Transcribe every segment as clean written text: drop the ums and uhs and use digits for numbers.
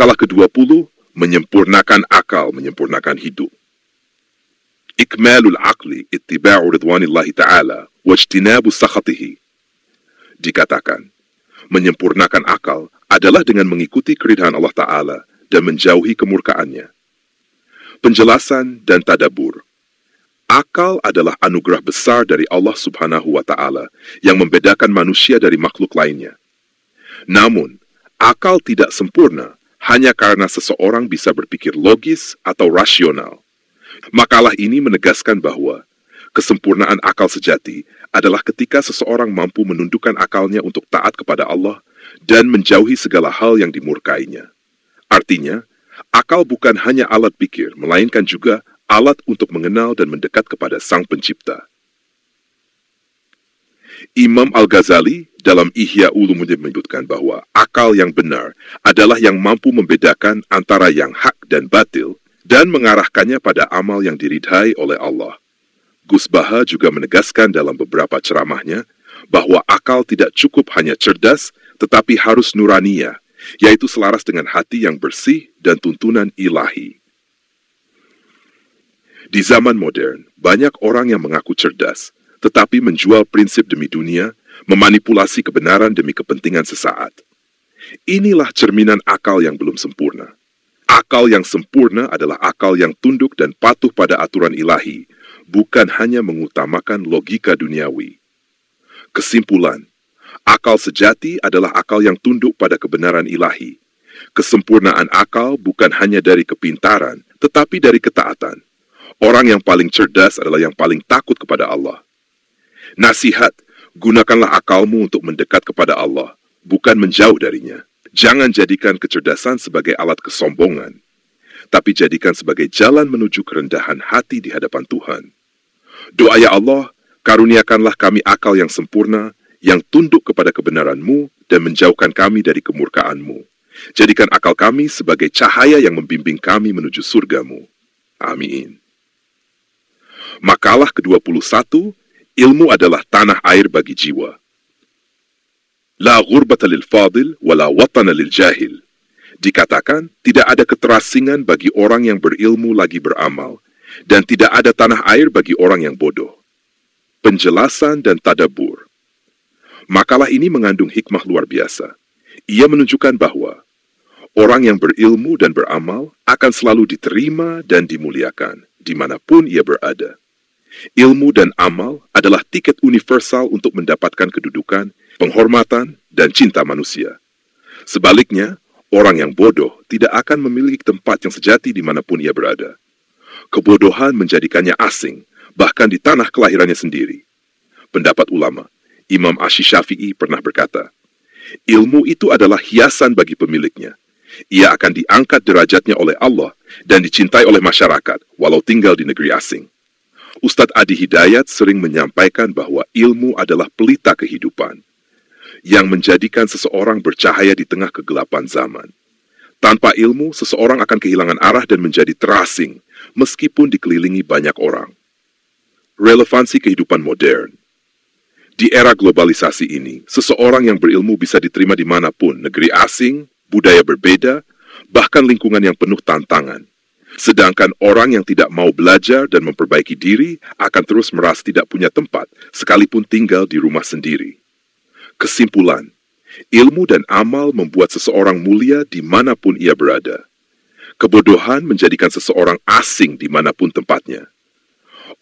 Makalah ke-20, menyempurnakan akal, menyempurnakan hidup. Ikmalul aqli ittiba'u ridwanillahi ta'ala wajtinabu sakhatihi. Dikatakan, menyempurnakan akal adalah dengan mengikuti keridhaan Allah Ta'ala dan menjauhi kemurkaannya. Penjelasan dan tadabbur. Akal adalah anugerah besar dari Allah Subhanahu wa Ta'ala yang membedakan manusia dari makhluk lainnya. Namun, akal tidak sempurna hanya karena seseorang bisa berpikir logis atau rasional. Makalah ini menegaskan bahwa kesempurnaan akal sejati adalah ketika seseorang mampu menundukkan akalnya untuk taat kepada Allah dan menjauhi segala hal yang dimurkainya. Artinya, akal bukan hanya alat pikir, melainkan juga alat untuk mengenal dan mendekat kepada Sang Pencipta. Imam Al-Ghazali dalam Ihya Ulumuddin menyebutkan bahwa akal yang benar adalah yang mampu membedakan antara yang hak dan batil dan mengarahkannya pada amal yang diridhai oleh Allah. Gus Baha juga menegaskan dalam beberapa ceramahnya bahwa akal tidak cukup hanya cerdas, tetapi harus nuraniyah, yaitu selaras dengan hati yang bersih dan tuntunan ilahi. Di zaman modern, banyak orang yang mengaku cerdas, tetapi menjual prinsip demi dunia, memanipulasi kebenaran demi kepentingan sesaat. Inilah cerminan akal yang belum sempurna. Akal yang sempurna adalah akal yang tunduk dan patuh pada aturan ilahi, bukan hanya mengutamakan logika duniawi. Kesimpulan, akal sejati adalah akal yang tunduk pada kebenaran ilahi. Kesempurnaan akal bukan hanya dari kepintaran, tetapi dari ketaatan. Orang yang paling cerdas adalah yang paling takut kepada Allah. Nasihat, gunakanlah akalmu untuk mendekat kepada Allah, bukan menjauh darinya. Jangan jadikan kecerdasan sebagai alat kesombongan, tapi jadikan sebagai jalan menuju kerendahan hati di hadapan Tuhan. Doa ya Allah, karuniakanlah kami akal yang sempurna, yang tunduk kepada kebenaran-Mu dan menjauhkan kami dari kemurkaan-Mu. Jadikan akal kami sebagai cahaya yang membimbing kami menuju surga-Mu. Amin. Makalah ke-21, ilmu adalah tanah air bagi jiwa. La ghurbata lil fadil wa la watana lil jahil. Dikatakan, tidak ada keterasingan bagi orang yang berilmu lagi beramal, dan tidak ada tanah air bagi orang yang bodoh. Penjelasan dan tadabbur. Makalah ini mengandung hikmah luar biasa. Ia menunjukkan bahwa orang yang berilmu dan beramal akan selalu diterima dan dimuliakan, dimanapun ia berada. Ilmu dan amal adalah tiket universal untuk mendapatkan kedudukan, penghormatan, dan cinta manusia. Sebaliknya, orang yang bodoh tidak akan memiliki tempat yang sejati dimanapun ia berada. Kebodohan menjadikannya asing, bahkan di tanah kelahirannya sendiri. Pendapat ulama, Imam Asy-Syafi'i pernah berkata, ilmu itu adalah hiasan bagi pemiliknya. Ia akan diangkat derajatnya oleh Allah dan dicintai oleh masyarakat, walau tinggal di negeri asing. Ustadz Adi Hidayat sering menyampaikan bahwa ilmu adalah pelita kehidupan yang menjadikan seseorang bercahaya di tengah kegelapan zaman. Tanpa ilmu, seseorang akan kehilangan arah dan menjadi terasing, meskipun dikelilingi banyak orang. Relevansi kehidupan modern. Di era globalisasi ini, seseorang yang berilmu bisa diterima dimanapun, negeri asing, budaya berbeda, bahkan lingkungan yang penuh tantangan. Sedangkan orang yang tidak mau belajar dan memperbaiki diri akan terus merasa tidak punya tempat, sekalipun tinggal di rumah sendiri. Kesimpulan, ilmu dan amal membuat seseorang mulia dimanapun ia berada. Kebodohan menjadikan seseorang asing dimanapun tempatnya.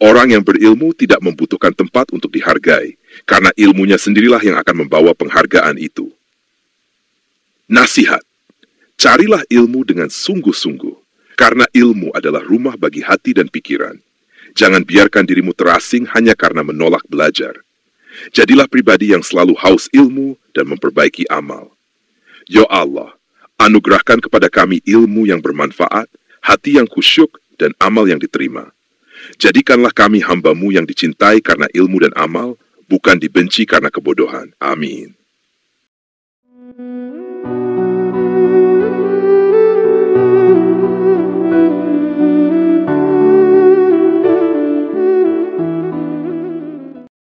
Orang yang berilmu tidak membutuhkan tempat untuk dihargai, karena ilmunya sendirilah yang akan membawa penghargaan itu. Nasihat, carilah ilmu dengan sungguh-sungguh. Karena ilmu adalah rumah bagi hati dan pikiran. Jangan biarkan dirimu terasing hanya karena menolak belajar. Jadilah pribadi yang selalu haus ilmu dan memperbaiki amal. Ya Allah, anugerahkan kepada kami ilmu yang bermanfaat, hati yang khusyuk, dan amal yang diterima. Jadikanlah kami hamba-Mu yang dicintai karena ilmu dan amal, bukan dibenci karena kebodohan. Amin.